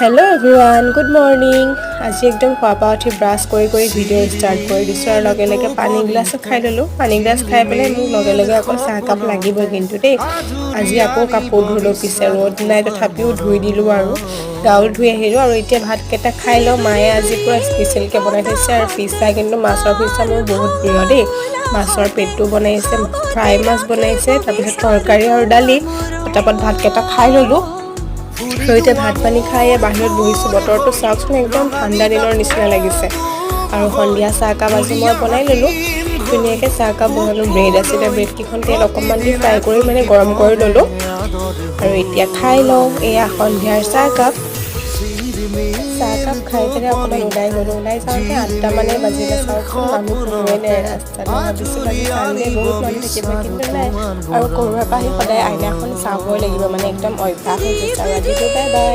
Hello everyone, good morning. আজি একদম খোৱা উঠি ব্ৰাছ কৰি ভিডিঅ' ষ্টাৰ্ট কৰি দিছোঁ আৰু লগে লগে পানী গ্লাছ খাই ললোঁ। পানী গ্লাছ খাই পেলাই মোক লগে লগে আকৌ চাহ কাপ লাগিবই কিন্তু দেই। আজি আকৌ কাপোৰ ধুলোঁ, পিছে ৰ'দ নাই তথাপিও ধুই দিলোঁ আৰু গাউল ধুই আহিলোঁ আৰু এতিয়া ভাতকেইটা খাই লওঁ। মায়ে আজি পুৰা স্পেচিয়েলকৈ বনাই থৈছে আৰু ফিছা, কিন্তু মাছৰ ফিছা মোৰ বহুত প্ৰিয় দেই। মাছৰ পেটটো বনাইছে, ফ্ৰাই মাছ বনাইছে, তাৰপিছত তৰকাৰী আৰু দালি। পটাপট ভাতকেইটা খাই ল'লোঁ। তো এতিয়া ভাত পানী খাই বাহিৰত বহিছোঁ। বতৰটো চাওকচোন, একদম ঠাণ্ডা দিনৰ নিচিনা লাগিছে। আৰু সন্ধিয়া চাহকাপ আজি মই বনাই ল'লোঁ। ধুনীয়াকৈ চাহকাপ বনালোঁ। ব্ৰেড আছিলে, ব্ৰেডকেইখন তেল অকণমান দি ফ্ৰাই কৰি গৰম কৰি ল'লোঁ আৰু এতিয়া খাই লওঁ। এয়া সন্ধিয়াৰ চাহকাপ খাই পেলাই অকণমান ওলাই গ'লোঁ। ওলাই যাওঁতে 8টা মানে বাজিলে। চাওকচোন, মানুহ কোনোৱে নাই ৰাস্তাত। ভাবিছিলোঁ আজি চানডে বহুত মানুহ থাকিব, কিন্তু নাই। আৰু ক'ৰবাৰ পৰা আহি সদায় আইনাখন চাবই লাগিব, মানে একদম অভ্যাস হৈ গৈছে। আৰু আজিতো বাই বাই।